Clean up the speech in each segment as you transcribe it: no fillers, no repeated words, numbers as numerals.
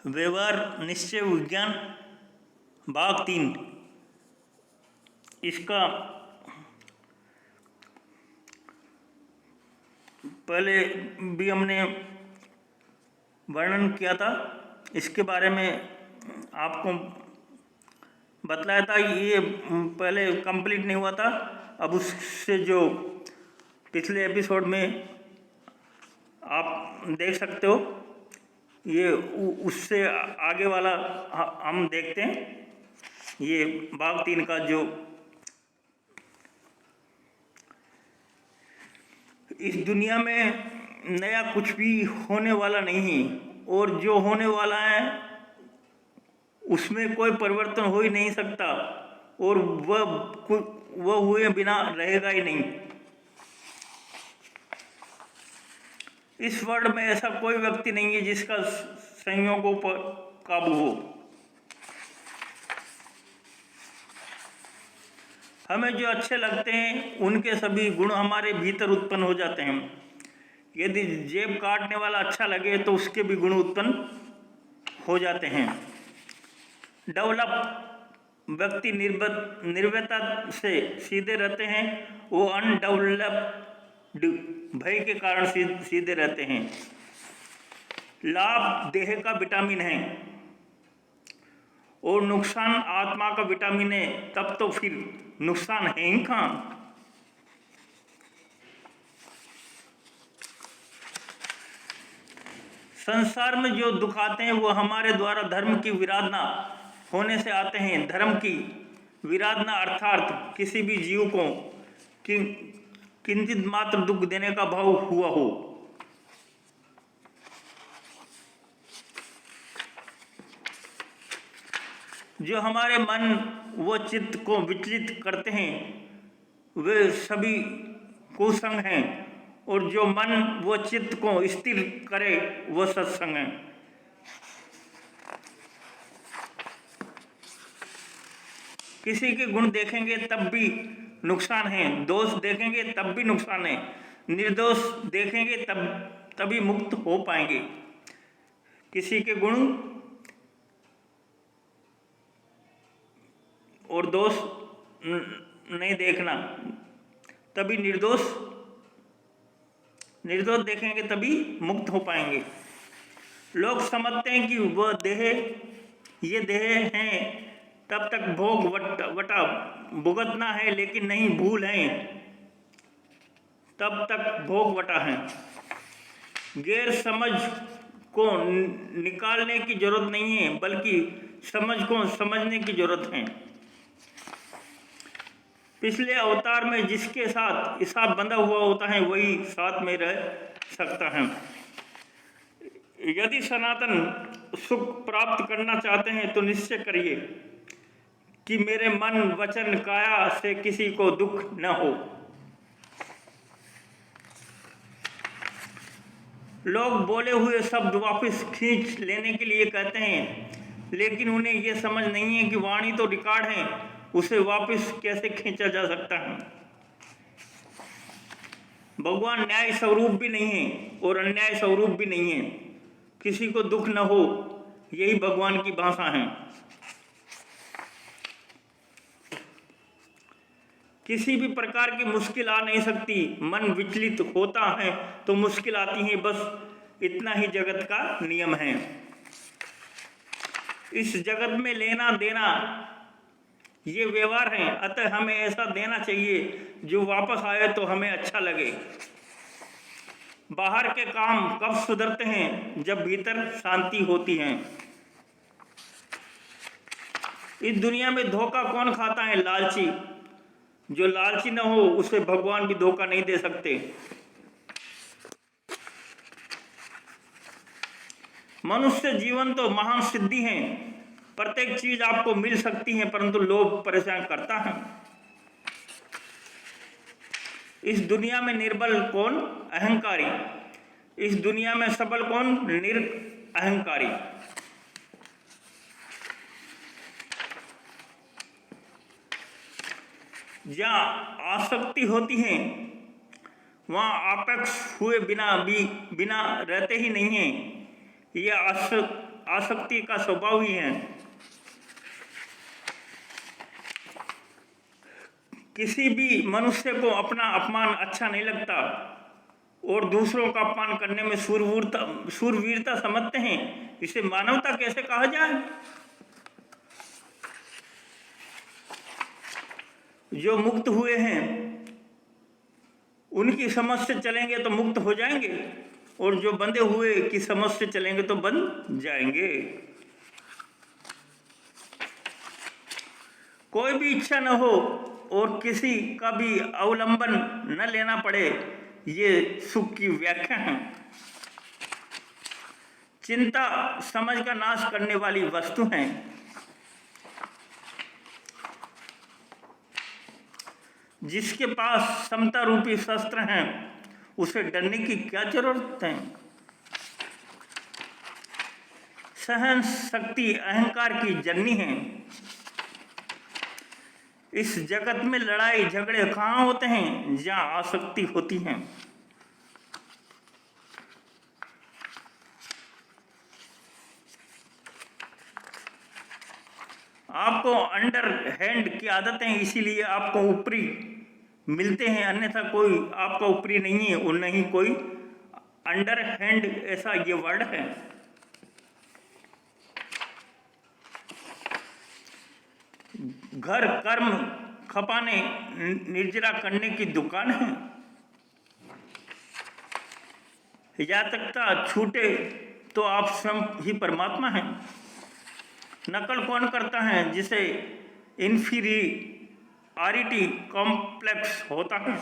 व्यवहार निश्चय विज्ञान भाग 3। इसका पहले भी हमने वर्णन किया था। इसके बारे में आपको बतलाया था। ये पहले कंप्लीट नहीं हुआ था। अब उससे जो पिछले एपिसोड में आप देख सकते हो, ये उससे आगे वाला हम देखते हैं। ये भाग 3 का जो इस दुनिया में नया कुछ भी होने वाला नहीं है, और जो होने वाला है उसमें कोई परिवर्तन हो ही नहीं सकता, और वह हुए बिना रहेगा ही नहीं। इस वर्ल्ड में ऐसा कोई व्यक्ति नहीं है जिसका संयोगों पर काबू हो। हमें जो अच्छे लगते हैं उनके सभी गुण हमारे भीतर उत्पन्न हो जाते हैं। यदि जेब काटने वाला अच्छा लगे तो उसके भी गुण उत्पन्न हो जाते हैं। डेवलप व्यक्ति निर्भयता से सीधे रहते हैं, वो अनडेवलप्ड भय के कारण सीधे रहते हैं। लाभ देह का विटामिन है और नुकसान आत्मा का विटामिन है, तब तो फिर नुकसान है ही कहाँ। संसार में जो दुख आते हैं वो हमारे द्वारा धर्म की विराधना होने से आते हैं। धर्म की विराधना अर्थात किसी भी जीव को किंचित मात्र दुख देने का भाव हुआ हो। जो हमारे मन व चित्त को विचलित करते हैं वे सभी कुसंग हैं, और जो मन व चित्त को स्थिर करे वह सत्संग है। किसी के गुण देखेंगे तब भी नुकसान है, दोष देखेंगे तब भी नुकसान है, निर्दोष देखेंगे तभी मुक्त हो पाएंगे। किसी के गुण और दोष नहीं देखना, तभी निर्दोष देखेंगे तभी मुक्त हो पाएंगे। लोग समझते हैं कि ये देह हैं, तब तक भोग वटा भुगतना है, लेकिन नहीं, भूल है, तब तक भोग वटा है। गैर समझ को निकालने की जरूरत नहीं है, बल्कि समझ को समझने की जरूरत है। पिछले अवतार में जिसके साथ हिसाब बंधा हुआ होता है वही साथ में रह सकता है। यदि सनातन सुख प्राप्त करना चाहते हैं तो निश्चय करिए कि मेरे मन वचन काया से किसी को दुख न हो। लोग बोले हुए शब्द वापस खींच लेने के लिए कहते हैं, लेकिन उन्हें यह समझ नहीं है कि वाणी तो रिकॉर्ड है, उसे वापस कैसे खींचा जा सकता है। भगवान न्याय स्वरूप भी नहीं है और अन्याय स्वरूप भी नहीं है। किसी को दुख न हो, यही भगवान की भाषा है। किसी भी प्रकार की मुश्किल आ नहीं सकती। मन विचलित होता है तो मुश्किल आती है, बस इतना ही जगत का नियम है। इस जगत में लेना देना ये व्यवहार है, अतः हमें ऐसा देना चाहिए जो वापस आए तो हमें अच्छा लगे। बाहर के काम कब सुधरते हैं? जब भीतर शांति होती है। इस दुनिया में धोखा कौन खाता है? लालची। जो लालची न हो उसे भगवान भी धोखा नहीं दे सकते। मनुष्य जीवन तो महान सिद्धि है। प्रत्येक चीज आपको मिल सकती है, परंतु लोभ परेशान करता है। इस दुनिया में निर्बल कौन? अहंकारी। इस दुनिया में सबल कौन? निरअहंकारी। जहाँ आसक्ति होती है वहाँ अपेक्ष हुए बिना रहते ही नहीं है। यह आसक्ति का स्वभाव ही है। किसी भी मनुष्य को अपना अपमान अच्छा नहीं लगता और दूसरों का अपमान करने में शूरवीरता समझते हैं। इसे मानवता कैसे कहा जाए? जो मुक्त हुए हैं उनकी समझ से चलेंगे तो मुक्त हो जाएंगे, और जो बंधे हुए की समझ से चलेंगे तो बंध जाएंगे। कोई भी इच्छा न हो और किसी का भी अवलंबन न लेना पड़े, ये सुख की व्याख्या है। चिंता समझ का नाश करने वाली वस्तु है। जिसके पास समता रूपी शस्त्र हैं उसे डरने की क्या जरूरत है? सहन शक्ति अहंकार की जननी है। इस जगत में लड़ाई झगड़े कहाँ होते हैं? जहाँ आसक्ति होती है। आपको अंडर हैंड की आदत है, इसीलिए आपको ऊपरी मिलते हैं, अन्यथा कोई आपका ऊपरी नहीं है और नहीं कोई अंडर हैंड, ऐसा ये वर्ड है। घर कर्म खपाने निर्जरा करने की दुकान है। यातकता छूटे तो आप स्वयं ही परमात्मा हैं। नकल कौन करता है? जिसे इन्फीरियरिटी कॉम्प्लेक्स होता है।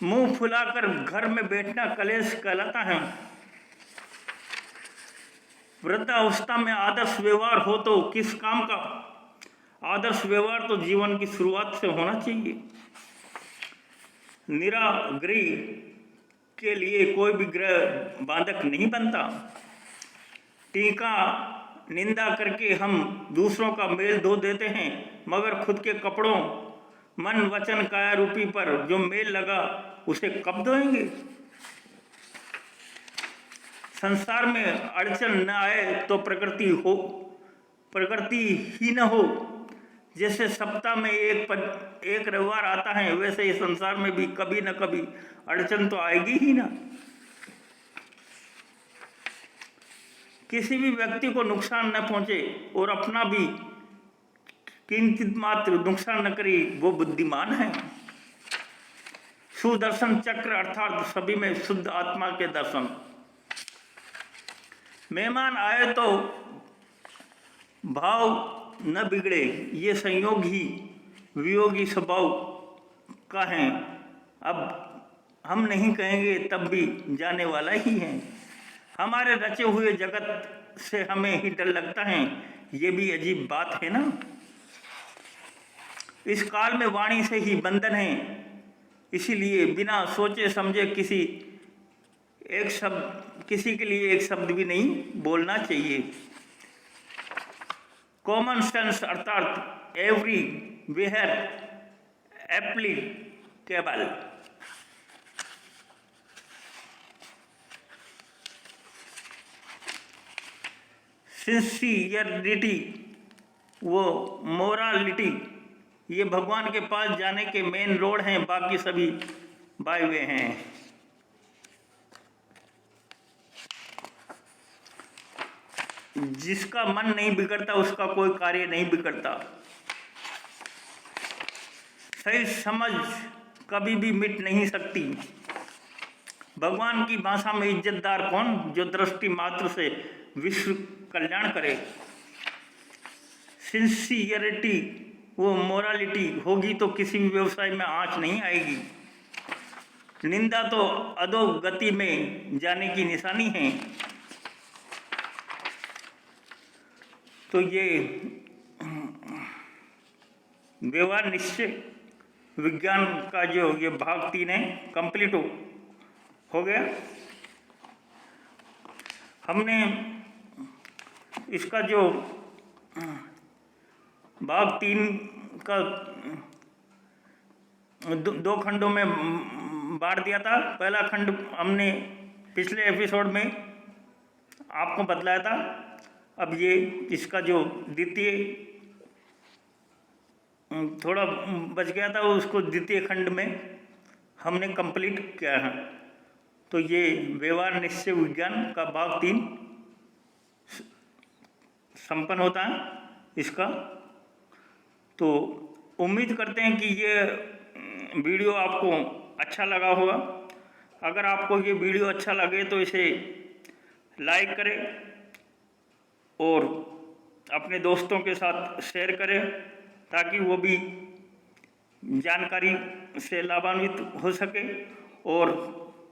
मुंह फुलाकर घर में बैठना कलेश कहलाता है। वृद्धावस्था में आदर्श व्यवहार हो तो किस काम का? आदर्श व्यवहार तो जीवन की शुरुआत से होना चाहिए। निराग्रही के लिए कोई भी ग्रह बाधक नहीं बनता। टीका निंदा करके हम दूसरों का मेल धो देते हैं, मगर खुद के कपड़ों मन वचन काया रूपी पर जो मेल लगा उसे कब धोएंगे? संसार में अड़चन न आए तो प्रकृति ही न हो। जैसे सप्ताह में एक रविवार आता है, वैसे ही संसार में भी कभी न कभी अड़चन तो आएगी ही ना। किसी भी व्यक्ति को नुकसान न पहुंचे और अपना भी किंचित मात्र नुकसान न करे, वो बुद्धिमान है। सुदर्शन चक्र अर्थात सभी में शुद्ध आत्मा के दर्शन। मेहमान आए तो भाव न बिगड़े, ये संयोग ही वियोगी स्वभाव का है। अब हम नहीं कहेंगे तब भी जाने वाला ही है। हमारे रचे हुए जगत से हमें ही डर लगता है, ये भी अजीब बात है ना। इस काल में वाणी से ही बंधन है, इसीलिए बिना सोचे समझे किसी के लिए एक शब्द भी नहीं बोलना चाहिए। कॉमन सेंस अर्थात एवरी वेयर एप्लीकेबल। सिंसियरिटी वो मोरालिटी, ये भगवान के पास जाने के मेन रोड हैं, बाकी सभी बाय वे हैं। जिसका मन नहीं बिगड़ता उसका कोई कार्य नहीं बिगड़ता। सही समझ कभी भी मिट नहीं सकती। भगवान की भाषा में इज्जतदार कौन? जो दृष्टि मात्र से विश्व कल्याण करे। सिंसियरिटी वो मोरालिटी होगी तो किसी भी व्यवसाय में आंच नहीं आएगी। निंदा तो अधोगति में जाने की निशानी है। तो ये व्यवहार निश्चय विज्ञान का जो ये भाग 3 है कंप्लीट हो गया। हमने इसका जो भाग 3 का 2 खंडों में बांट दिया था। पहला खंड हमने पिछले एपिसोड में आपको बतलाया था। अब ये इसका जो द्वितीय थोड़ा बच गया था, उसको द्वितीय खंड में हमने कंप्लीट किया है। तो ये व्यवहार निश्चय विज्ञान का भाग 3 संपन्न होता है इसका। तो उम्मीद करते हैं कि ये वीडियो आपको अच्छा लगा होगा। अगर आपको ये वीडियो अच्छा लगे तो इसे लाइक करें और अपने दोस्तों के साथ शेयर करें, ताकि वो भी जानकारी से लाभान्वित हो सके। और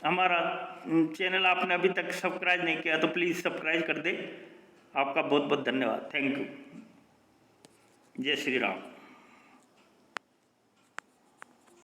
हमारा चैनल आपने अभी तक सब्सक्राइब नहीं किया तो प्लीज़ सब्सक्राइब कर दे। आपका बहुत बहुत धन्यवाद। Thank you. जय श्री राम।